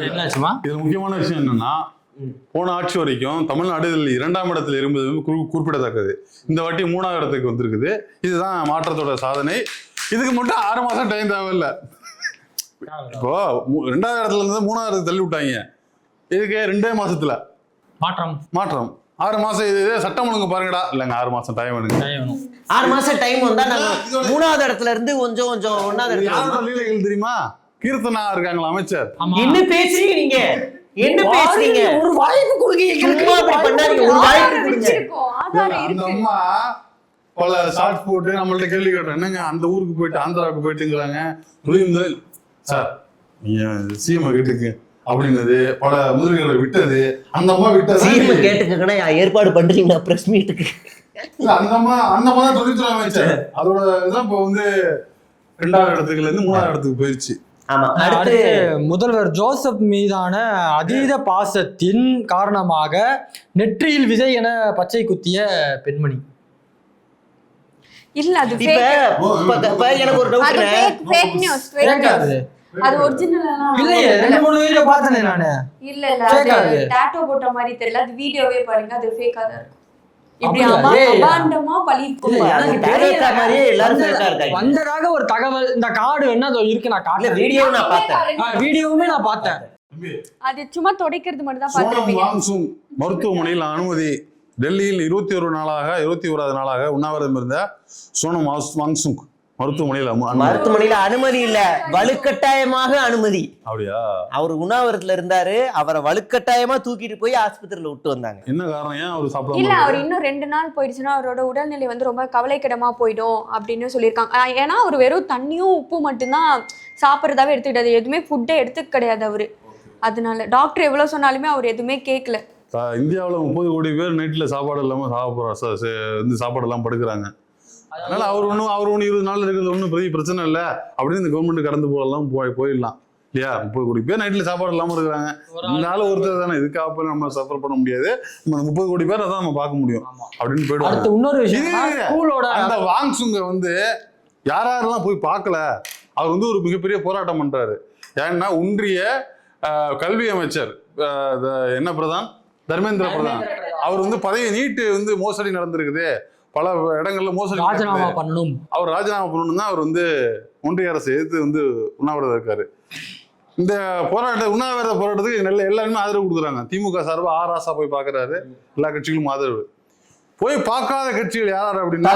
என்னாச்சுமா? இதுல முக்கியமான விஷயம் என்னன்னா, போன ஆட்சி வரைக்கும் தமிழ்நாடு இதில் 2ஆம் இடத்தில் இருந்தது குறிப்பிடத்தக்கது. இந்த வாட்டி 3ஆவது இடத்துக்கு வந்திருக்குது. இதுதான் மாற்றத்தோட சாதனை. இதுக்கு மட்டும் 6 மாசம் டைம் தேவையில்லை. இப்போ 2ஆவது இடத்துல இருந்து 3ஆவது தள்ளி விட்டாங்க. இதுக்கு 2 மாசத்துல மாற்றம். 6 மாசம். இது சட்டம் ஒழுங்கு பாருங்கடா. இல்லைங்க 6 மாசம் டைம் வேணுங்க. 6 மாசம் டைம் வந்தா நாங்க 3ஆவது இடத்துல இருந்து கொஞ்சம் 1ஆவது இடத்துல லீலைகள் தெரியுமா? கீர்த்தனா இருக்காங்களா அமைச்சர். என்ன பேசுறீங்க நீங்க? என்ன பேசுறீங்க? ஒரு வாய்ப்பு கொடுங்க. சும்மா அப்படி பண்ணாதீங்க. ஒரு வாய்ப்பு கொடுங்க. அந்த அம்மா பல ஷார்ட் போட்டு நம்மள்ட்ட கேள்வி கேட்டோம். என்னங்க அந்த ஊருக்கு போயிட்டு ஆந்திராவுக்கு போயிட்டுங்கிறாங்க. சார் நீங்க சிஎம் கேட்டுக்கு அப்படின்னது, பல முதலீடுகளை விட்டது. அந்த அம்மா விட்டது சிஎம் கேட்டுக்கன்னா ஏற்பாடு பண்றீங்களா பிரஸ் மீட்டுக்கு? அந்த அம்மா தான் தொழில்துறை அமைச்சர். அதோட இதான் இப்போ வந்து 2ஆவது இடத்துக்குல இருந்து 3ஆவது இடத்துக்கு போயிடுச்சு. அடுத்து முதல்வர் ஜோசப் மீதான அதீத பாசத்தின் காரணமாக நெற்றியில் விஜய் என பச்சை குத்திய பெண்மணி. இல்ல அது எனக்கு ஒரு டவுட். Fake news. அது ஒரிஜினலா இல்லையே, 2-3 வீடியோ பார்த்தனே நானு. இல்ல அது டாட்டோ போட்ட மாதிரி தெரியல. அது வீடியோவே பாருங்க, அது ஃபேக்கா தான் இருக்கு. இப்படி அபாண்டமா வந்ததாக ஒரு தகவல். இந்த கார்டு என்ன இருக்கு, நான் கார்டுல வீடியோவுமே நான் பார்த்தேன். அது சும்மா துடைக்கிறது மட்டும் தான் பார்த்திருப்பீங்க. மருத்துவமனையில் அனுமதி. டெல்லியில் 21வது நாளாக உண்ணாவிரதம் இருந்த சோனம் வாங்சுக் மருத்துவமனையில அனுமதி இல்ல, வலுக்கட்டாயமாக அனுமதி. அப்படியா? அவர் உண்ணாவிரத்துல இருந்தாரு. அவரை வலுக்கட்டாயமா தூக்கிட்டு போய் ஆஸ்பத்திரியில விட்டு வந்தாங்க. என்ன காரணம்? ஏன் அவர் சாப்பிட இல்ல, அவர் இன்னும் 2 நாள் போயிடுச்சுன்னா அவரோட உடல்நிலை வந்து ரொம்ப கவலைக்கிடமா போயிடும் அப்படின்னு சொல்லியிருக்காங்க. ஏன்னா அவர் வெறும் தண்ணியும் உப்பு மட்டும்தான் சாப்பிட்றதாவே எடுத்துக்கிட்டாரு. எதுவுமே ஃபுட்டே எடுத்துக்க கிடையாது அவரு. அதனால டாக்டர் எவ்வளவு சொன்னாலுமே அவர் எதுவுமே கேட்கல. இந்தியாவில் 30 கோடி பேர் நைட்ல சாப்பாடு இல்லாம சாப்பாடு எல்லாம் படுக்கிறாங்க. அதனால அவர் ஒன்றும் 20 நாள் இருக்கிறது ஒன்றும் பெரிய பிரச்சனை இல்லை அப்படின்னு இந்த கவர்மெண்ட் கடந்து போகலாம் போயிடலாம் இல்லையா? 30 கோடி பேர் நைட்ல சாப்பாடு இல்லாம இருக்கிறாங்க. இதனால ஒருத்தர் தானே, இதுக்காக நம்ம சஃபர் பண்ண முடியாது. நம்ம 30 கோடி பேர் அதான் நம்ம பார்க்க முடியும் அப்படின்னு போயிடுவாங்க. இன்னொரு விஷயம், அந்த வாங்சுங்க வந்து யாரெல்லாம் போய் பார்க்கல, அவர் வந்து ஒரு மிகப்பெரிய போராட்டம் பண்றாரு. ஏன்னா ஒன்றிய கல்வி அமைச்சர் என்ன பிரதான், தர்மேந்திர பிரதான், அவர் வந்து பதவி நீட்டு வந்து மோசடி நடந்திருக்குது, பல இடங்கள்ல மோசடி, ராஜினாமா பண்ணணும், அவர் ராஜினாமா பண்ணணும் தான் அவர் வந்து ஒன்றிய அரசை எதிர்த்து வந்து உண்ணாவிரதம் இருக்காரு. இந்த உண்ணாவிரத போராட்டத்துக்கு எல்லாருமே ஆதரவு கொடுக்குறாங்க. திமுக சார்பா ஆராசா போய் பாக்குறாரு, எல்லா கட்சிகளும் ஆதரவு. போய் பார்க்காத கட்சிகள் யார் அப்படின்னா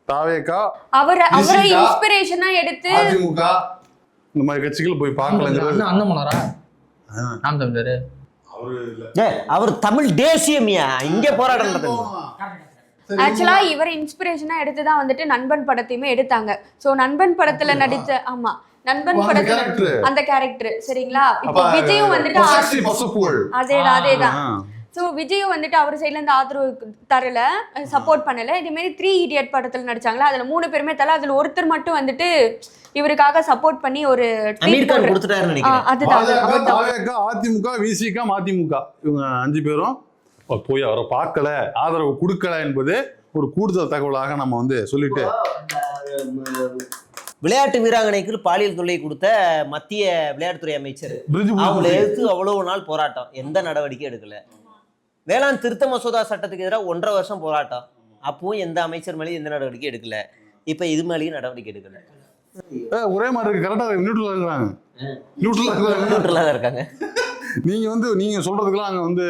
தாவேகா, அவரை இன்ஸ்பிரேஷனா எடுத்து அதிமுக, இந்த மாதிரி கட்சிகள் போய் பார்க்கலங்கிறது. அண்ணமலரா நாம் தமிழர் அவர் தமிழ் தேசியமியா இங்க போராட்டம் நடத்துது. ஆக்சுவலா இவரை இன்ஸ்பிரேஷனா எடுத்துதான் வந்துட்டு நண்பன் படத்தையுமே எடுத்தாங்க. சோ நண்பன் படத்துல நடித்த, ஆமா நண்பன் படத்துல அந்த கேரக்டர் சரிங்களா. இப்போ விஜயும் வந்துட்டு அதேதான். ஸோ விஜயும் வந்துட்டு அவர் சைட்ல இருந்து ஆதரவு தரல, சப்போர்ட் பண்ணல. இதே மாதிரி 3 Idiot படத்துல நடிச்சாங்களா, அதுல 3 பேருமே தரல. அதுல ஒருத்தர் மட்டும் வந்துட்டு இவருக்காக சப்போர்ட் பண்ணி ஒரு அதிமுக, விசிக, மதிமுக இவங்க 5 பேரும் போய் அவரை பார்க்கல, ஆதரவு கொடுக்கல என்பது ஒரு கூடுதல் தகவலாக நம்ம வந்து சொல்லிட்டு, விளையாட்டு வீராங்கனைக்கு பாலியல் தொல்லை கொடுத்த மத்திய விளையாட்டுத்துறை அமைச்சர் அவங்களை எதிர்த்து அவ்வளவு நாள் போராட்டம், எந்த நடவடிக்கை எடுக்கல. வேளாண் திருத்த மசோதா சட்டத்துக்கு எதிராக 1.5 வருஷம் போராட்டம், அப்பவும் எந்த அமைச்சர் மேலேயும் எந்த நடவடிக்கை எடுக்கல. இப்ப இது மேலேயும் நடவடிக்கை எடுக்கல. ஒரே மாதிரி இருக்கு, கரெக்டா நியூட்ரலா இருக்கிறாங்க. நியூட்ரலா தான் இருக்காங்க. நீங்க சொல்றதுக்கெல்லாம் அங்க வந்து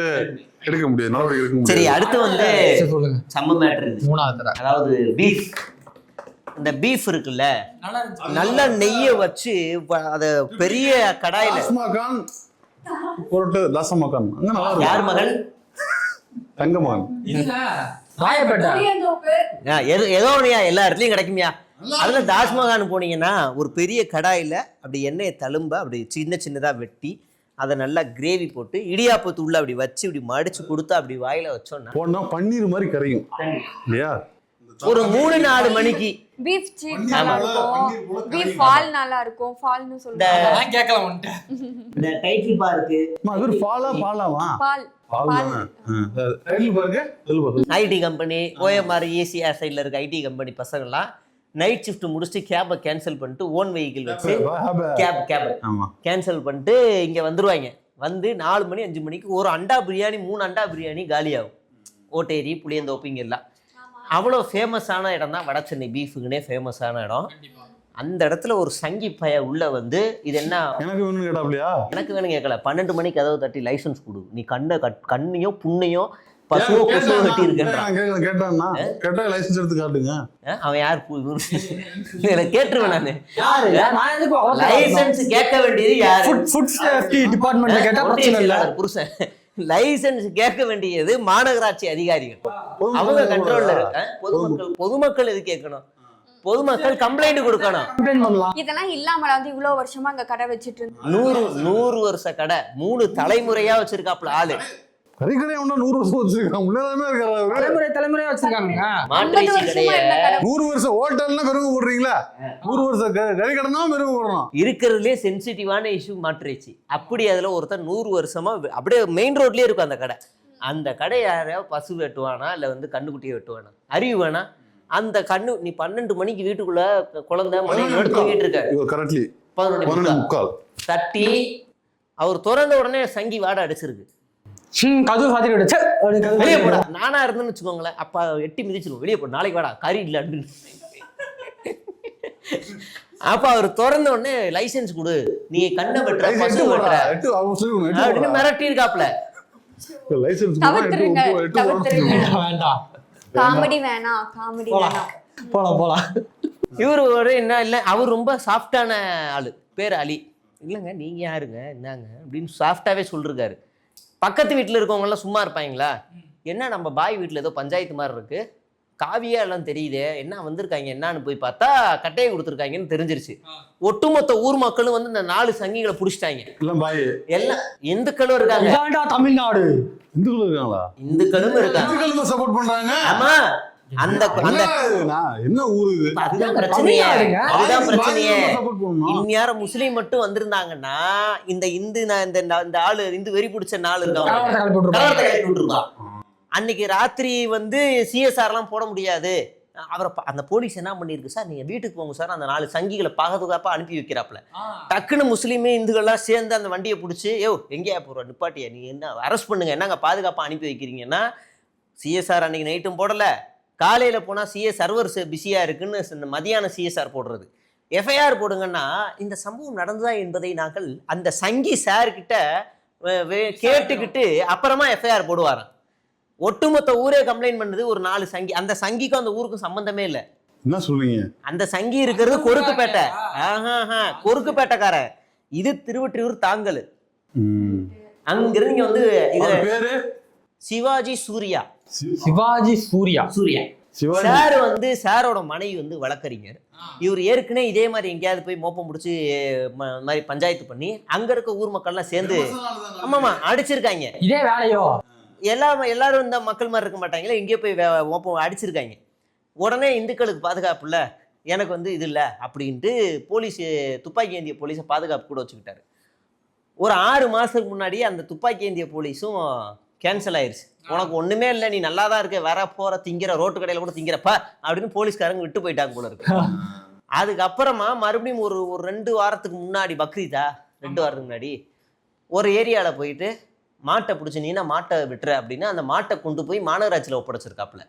எடுக்க முடியாது, நடவடிக்கை எடுக்க முடியாது. சரி, அடுத்து வந்து சொல்லுங்க. செம்ம மேட்ரு. மூணாவது அதாவது பீஃப். இந்த பீஃப் இருக்குல்ல, நல்ல நெய்யை வச்சு அத பெரிய கடாயில. தாஸ்மாகான் பொருட்டு தாசமாகான் அங்க நல்லா இருக்கும். யார் மகன்? தங்கமகன். ராயப்பேட்டை. ஏதோ ஒண்ணுயா, எல்லா இடத்துலயும் கிடைக்குமியா. அதுல தாஸ்மகான் போனீங்கன்னா ஒரு பெரிய கடாயில அப்படி எண்ணெயை தழும்ப அப்படி சின்ன சின்னதா வெட்டி அதை நல்லா கிரேவி போட்டு இடியாப்பத்து உள்ள அப்படி வச்சு இப்படி மடிச்சு கொடுத்தா அப்படி வாயில வச்சோம்னா போனா பன்னீர் மாதிரி கரையும் இல்லையா. ஒரு 3-4 மணிக்கு பீஃப் சீஸ் நல்லா இருக்கும், பீஃப் ஃபால் நல்லா இருக்கும். ஃபால்னு சொல்றாங்க. நான் கேட்கல வந்துட்டேன். இந்த டைட்டில் பார்க்கு இவர் பாலாமா பால் ஐடி கம்பெனி ஓஎம்ஆர் ஏசிஆர் சைடில் இருக்க ஐடி கம்பெனி பசங்கள்லாம் நைட் ஷிஃப்ட் முடிச்சுட்டு கேபை கேன்சல் பண்ணிட்டு ஓன் வெஹிக்கிள் வச்சு கேப் கேன்சல் பண்ணிட்டு இங்கே வந்துருவாங்க. வந்து 4 மணி 5 மணிக்கு ஒரு அண்டா பிரியாணி 3 அண்டா பிரியாணி காலியாகும். ஓட்டேரி புளியந்தோப்பு இங்க எல்லாம் அவ்வளோ ஃபேமஸான இடம் தான் வட சென்னை. பீஃபுக்குன்னே ஃபேமஸான இடம். அந்த இடத்துல ஒரு சங்கி பைய உள்ள வந்து இது என்ன எனக்கு வேணும்னு கேட்டாப்லையா? எனக்கு வேணும் கேட்கல. 12 மணிக்கு கதவு தட்டி லைசன்ஸ் கொடு, நீ கண்ணையோ புண்ணையோ பசுவோ கொசுவோ கட்டி இருக்கேன்றான். கேட்டான்னா கேட்டா லைசன்ஸ் எடுத்து காட்டுங்க. அவன் யார் கேட்டுருவேன் நானு. லைசன்ஸ் கேட்க வேண்டியது யாரு? ஃபுட் சேஃப்டி டிபார்ட்மெண்ட்ல கேட்டா பிரச்சனை இல்ல. புருஷன் லைசன்ஸ் கேட்க வேண்டியது மாநகராட்சி அதிகாரிகள், அவங்க கண்ட்ரோல்ல இருக்க. பொதுமக்கள் எது கேட்கணும்? பொதுமக்கள் கம்ப்ளைண்ட் கொடுக்கணும். இதெல்லாம் இல்லாமல வந்து இவ்வளவு வருஷமா அங்க கடை வச்சிட்டு இருந்தாங்க. 100 வருஷ கடை, 3 தலைமுறையா வச்சிருக்காப்ல ஆளு. கறிக்கடை 100 வருஷம் வச்சிருக்காங்க. உள்ளதானே இருக்காரு. தலைமுறையா வச்சிருக்காங்க. 100 வருஷம் ஹோட்டல்னா பெருமை போடுறீங்களா? 100 வருஷம் கறிக்கடைனா பெருமை போடுறோம். இருக்கிறதுலே சென்சிட்டிவான இஷ்யூ மாட்டுருச்சு. அப்படி அதுல ஒருத்தர் 100 வருஷமா அப்படியே மெயின் ரோட்லயே இருக்கும் அந்த கடை. அந்த கடை யாரையாவது பசு வெட்டுவானா இல்ல வந்து கண்ணுக்குட்டியை வெட்டுவானா? அறிவு வேணா? அந்த கண்ணு நீ 12 மணிக்கு வீட்டுக்குள்ள குழந்தை மனைவியோட தூங்கிட்டு இருக்க. கரெக்ட்லி 11:45 தட்டி அவர் திறந்த உடனே சங்கி வாடை அடிச்சிருக்கு. கதவு சாத்திட்டு விடுச்சு. வெளியே போடா. நானா இருந்தேன்னு வச்சுக்கோங்களேன், அப்ப எட்டி மிதிச்சிருவோம். வெளியே போட, நாளைக்கு வாடா கறி இல்லை அப்படின்னு. அப்ப அவர் திறந்த உடனே லைசன்ஸ் கொடு, நீ கண்ணை வெட்டுற பசு வெட்டுற அப்படின்னு மிரட்டி இருக்காப்ல. வேண்டாம், காமெடி வேணாம், காமெடி வேணாம். போலாம். இவரு ஒரு என்ன இல்லை, அவர் ரொம்ப சாஃப்டான ஆளு, பேர் அலி. இல்லைங்க நீங்க யாருங்க என்னங்க அப்படின்னு சாஃப்டாவே சொல்லிருக்காரு. பக்கத்து வீட்டில் இருக்கவங்க எல்லாம் சும்மா இருப்பாங்களா? என்ன நம்ம பாய் வீட்டில் ஏதோ பஞ்சாயத்து மாதிரி இருக்கு, காவியா எல்லாம் தெரியுதே, என்ன வந்திருக்காங்க என்னன்னு போய் பார்த்தா கட்டையை கொடுத்துருக்காங்கன்னு தெரிஞ்சிருச்சு. ஒட்டுமொத்த ஊர் மக்களும் வந்து இந்த 4 சங்கிகளை புடிச்சிட்டாங்க. எல்லாம் இந்துக்களும் இருக்காங்க. தமிழ்நாடு இந்துக்களும் இருக்காங்களா? இந்துக்களும் இருக்காங்க. சப்போர்ட் பண்றாங்க. ஆமா, அந்த என்ன ஊரு இது? அதுதான் பிரச்சனையே. இந்நேரம் முஸ்லீம் மட்டும் வந்திருந்தாங்கன்னா இந்த இந்த ஆளு இந்து வெறி பிடிச்ச நாள் இருக்காங்க. அன்னைக்கு ராத்திரி வந்து சிஎஸ்ஆர் எல்லாம் போட முடியாது. அவரை அந்த போலீஸ் என்ன பண்ணிருக்கு, சார் நீங்க வீட்டுக்கு போங்க சார், அந்த 4 சங்கிகளை பாதுகாப்பா அனுப்பி வைக்கிறாப்ல. டக்குன்னு முஸ்லீமே இந்துக்கள்லாம் சேர்ந்து அந்த வண்டியை பிடிச்சி, எங்கேயா போற நிப்பாட்டியா, நீ என்ன அரெஸ்ட் பண்ணுங்க, என்னங்க பாதுகாப்பா அனுப்பி வைக்கிறீங்கன்னா, சிஎஸ்ஆர் அன்னைக்கு நைட்டும் போடல, காலையில போனா சிஎஸ் சர்வர்ஸ் பிஸியா இருக்குன்னு மதியான சிஎஸ்ஆர் போடுறது. எஃப்ஐஆர் போடுங்கன்னா இந்த சம்பவம் நடந்ததா என்பதை நாங்கள் அந்த சங்கி சார் கிட்ட கேட்டுக்கிட்டு அப்புறமா எஃப்ஐஆர் போடுவாராம். ஒட்டுமொத்த ஊரே கம்ப்ளைண்ட் பண்ணுது ஒரு 4 சங்கி. அந்த சங்கிக்கும் அந்த ஊருக்கும் சம்பந்தமே இல்லை. என்ன சொல்றீங்க? அந்த சங்கி இருக்கிறது கொருக்குப்பேட்டை. கொருக்குப்பேட்டைக்கார. இது திருவொற்றியூர் தாங்கல். அங்கிருந்து இங்க வந்து பேரு சிவாஜி சூர்யா. சார் வந்து சாரோட மனைவி வந்து வழக்கறிஞர். இவர் ஏற்கனவே இதே மாதிரி எங்கேயாவது போய் மோப்பம் முடிச்சு மாதிரி பஞ்சாயத்து பண்ணி அங்க இருக்க ஊர் மக்கள் எல்லாம் சேர்ந்து ஆமாமா அடிச்சிருக்காங்க. இதே வேலையோ எல்லாரும் இந்த மக்கள் மாதிரி இருக்க மாட்டாங்களே, இங்கே போய் மோப்பம் அடிச்சிருக்காங்க. உடனே இந்துக்களுக்கு பாதுகாப்பு இல்லை, எனக்கு வந்து இது இல்லை அப்படின்ட்டு போலீஸ் துப்பாக்கி ஏந்திய போலீஸை பாதுகாப்பு கூட வச்சுக்கிட்டாரு. ஒரு 6 மாசத்துக்கு முன்னாடி அந்த துப்பாக்கி ஏந்திய போலீஸும் கேன்சல் ஆயிடுச்சு. உனக்கு ஒண்ணுமே இல்லை, நீ நல்லா தான் இருக்க, வர போற திங்கிற ரோட்டு கடையில கூட திங்கிறப்பா அப்படின்னு போலீஸ்காரங்க விட்டு போயிட்டாங்க போல இருக்கு. அதுக்கப்புறமா மறுபடியும் ஒரு 2 வாரத்துக்கு முன்னாடி, பக்ரீதா 2 வாரத்துக்கு முன்னாடி ஒரு ஏரியாவில் போயிட்டு மாட்டை பிடிச்சினீன்னா மாட்டை விட்டுற அப்படின்னா அந்த மாட்டை கொண்டு போய் மாநகராட்சியில் ஒப்படைச்சிருக்காப்புல.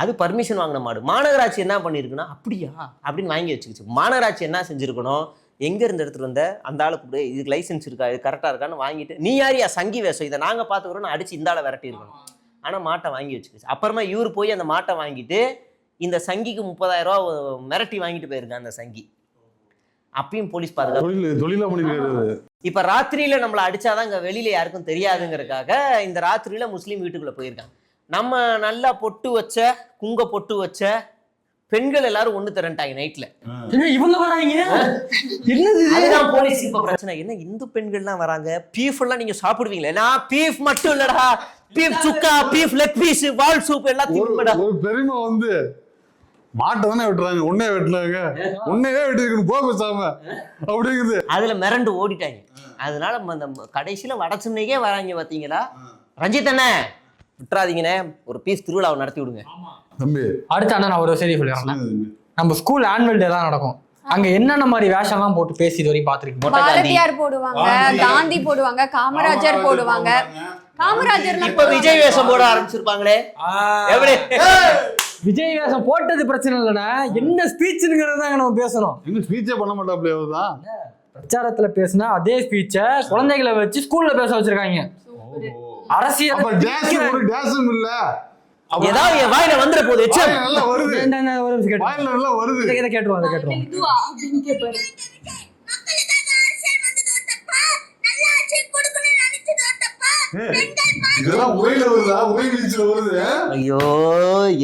அது பர்மிஷன் வாங்கின மாடு. மாநகராட்சி என்ன பண்ணியிருக்குன்னா அப்படியா அப்படின்னு வாங்கி வச்சுக்கிச்சு. மாநகராட்சி என்ன செஞ்சுருக்கணும், எங்கே இருந்து எடுத்துகிட்டு வந்த அந்த ஆளுக்கு இதுக்கு லைசன்ஸ் இருக்கா, இது கரெக்டாக இருக்கான்னு வாங்கிட்டு நீ யாரியா சங்கி வேஷம் இதை நாங்கள் பார்த்துக்கிறோன்னு அடிச்சு இந்த ஆளை விரட்டி இருக்கணும். ஆனால் மாட்டை வாங்கி வச்சுக்கிச்சு. அப்புறமா இவர் போய் அந்த மாட்டை வாங்கிட்டு இந்த சங்கிக்கு 30,000 ரூபா மிரட்டி வாங்கிட்டு போயிருக்காங்க அந்த சங்கி. அப்பயும் போலீஸ் பாதுகாப்பு தொழிலா பண்ணிருக்காரு. இப்ப ராத்திரியில நம்மளை அடிச்சாதான் இங்க வெளியில யாருக்கும் தெரியாதுங்கிறதுக்காக இந்த ராத்திரியில முஸ்லீம் வீட்டுக்குள்ள போயிருக்காங்க. நம்ம நல்லா பொட்டு வச்ச குங்க பொட்டு வச்ச பெண்கள் எல்லாரும் ஒண்ணு திரண்டாங்க நைட்ல. இவங்க வராங்க, என்னது அதுதான் போலீஸ் இப்ப பிரச்சனை. என்ன இந்து பெண்கள்லாம் வராங்க, பீஃப் எல்லாம் நீங்க சாப்பிடுவீங்களே? நான் பீஃப் மட்டும் இல்லடா, பீஃப் சுக்கா, பீஃப் லெக் பீஸ், வால் சூப் எல்லாத்தையும். ஒரு பெருமை வந்து மாட்டை தானே வெட்டுறாங்க, உன்னையே வெட்டுறாங்க, உன்னையே வெட்டிருக்கணும் போக பேசாம அப்படிங்குது. அதுல மிரண்டு ஓடிட்டாங்க. அதனால அந்த கடைசியில வட சென்னைக்கே வராங்க பாத்தீங்களா. ரஞ்சித் அண்ணே விட்டுறாதீங்கண்ணே, ஒரு பீஸ் திருவிழாவை நடத்தி விடுங்க தம்பி. அடுத்த அண்ணா நான் ஒரு செய்தி சொல்லிடுறேன். நம்ம ஸ்கூல் ஆனுவல் டே தான் நடக்கும். அங்க என்னென்ன மாதிரி வேஷம்லாம் போட்டு பேசி இது வரைக்கும் பாத்துருக்கீங்க? பாரதியார் போடுவாங்க, காந்தி போடுவாங்க, காமராஜர் போடுவாங்க. காமராஜர் இப்ப விஜய் வேஷம் போட ஆரம்பிச்சிருப்பாங்களே. எப்படி விஜய் வேஷம் போட்டது பிரச்சனை இல்லைன்னா என்ன ஸ்பீச்சுங்கிறது தான் நம்ம பேசணும். இன்னும் ஸ்பீச்சே பண்ண மாட்டாப்ல. அவர்தான் பிரச்சாரத்துல பேசினா அதே ஸ்பீச்சை குழந்தைகளை வச்சு ஸ்கூல்ல பேச வச்சிருக்காங்க. அரசியல் இல்ல ஏதாவது என் வாயில வந்துற போது நல்லா வருது, வாயில நல்லா வருது. இதை கேட்டுருவோம், அதை கேட்டுருவோம். இதெல்லாம் உரையில வருதா, உரை வீச்சுல வருது. ஐயோ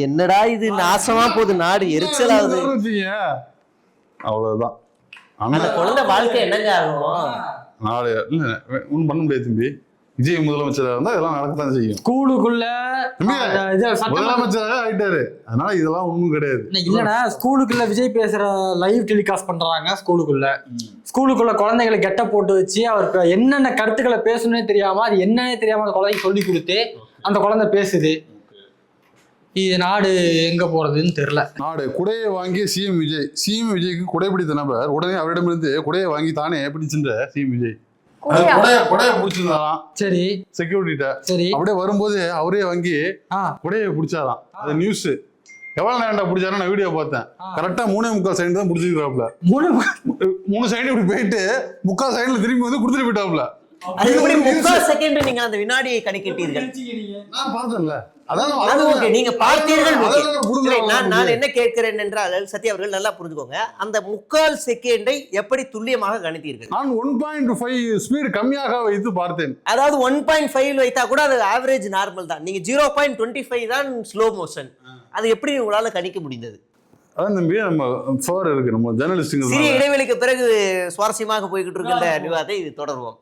என்னடா இது, நாசமா போகுது நாடு, எரிச்சலாகுது. அவ்வளவுதான். அந்த குழந்தை வாழ்க்கை என்னங்க ஆகும்? நாடு இல்ல ஒண்ணும் பண்ண முடியாது தம்பி. விஜய் முதலமைச்சராக இருந்தா இதெல்லாம் நடக்கத்தான் செய்யும். ஸ்கூலுக்குள்ள முதலமைச்சராக ஆயிட்டாரு, அதனால இதெல்லாம் ஒண்ணும் கிடையாது. இல்லடா, ஸ்கூலுக்குள்ள விஜய் பேசுற லைவ் டெலிகாஸ்ட் பண்றாங்க. ஸ்கூலுக்குள்ள குழந்தைகளை கெட்ட போட்டு வச்சு அவருக்கு என்னென்ன கருத்துக்களை பேசணும்னே தெரியாம, அது என்னன்னே தெரியாம அந்த குழந்தைக்கு சொல்லி கொடுத்து அந்த குழந்தை பேசுது. இது நாடு எங்க போறதுன்னு தெரியல. நாடு குடையை வாங்கிய சிஎம் விஜய்க்கு குடை பிடித்த நபர் உடனே அவரிடமிருந்து குடையை வாங்கி தானே பிடிச்சின்ற சிஎம் விஜய் குடைய பிடிச்சிருந்தாராம். சரி, செக்யூரிட்டிட்ட சரி அப்படியே வரும்போது அவரே வாங்கி குடைய பிடிச்சாராம். அது நியூஸ். எவ்வளவு நேரம் பிடிச்சாரு நான் வீடியோ பார்த்தேன். கரெக்டா 3.25 செகண்ட் தான் பிடிச்சிருக்காப்ல. 3 செகண்ட் இப்படி போயிட்டு 3/4 செகண்ட்ல திரும்பி வந்து கொடுத்துட்டு போயிட்டாப்ல. அது எப்படி 3/4 செகண்ட் நீங்க அந்த வினாடியை கணக்கிட்டீர்கள்? நான் பார்த்தேன்ல. அது ஓகே, நீங்க பார்த்தீர்கள். நான் என்ன கேட்கிறேன் என்றால் சத்யா அவர்கள் நல்லா புரிஞ்சுக்கோங்க, அந்த 3/4 செகண்டை எப்படி துல்லியமாக கணித்தீர்கள்? நான் 1.5 ஸ்பீடு கம்மியாக வைத்து பார்த்தேன். அதாவது 1.5 வைத்தா கூட அது ஆவரேஜ் நார்மல் தான். நீங்க 0.25 தான் ஸ்லோ மோஷன். அது எப்படி உங்களால கணிக்க முடிந்தது? அதான் தம்பி, நம்ம ஃபோர் இருக்கு, நம்ம ஜெர்னலிஸ்ட். சிறிய இடைவெளிக்கு பிறகு சுவாரஸ்யமாக போய்கிட்டு இருக்கின்ற விவாதத்தை இது தொடருவோம்.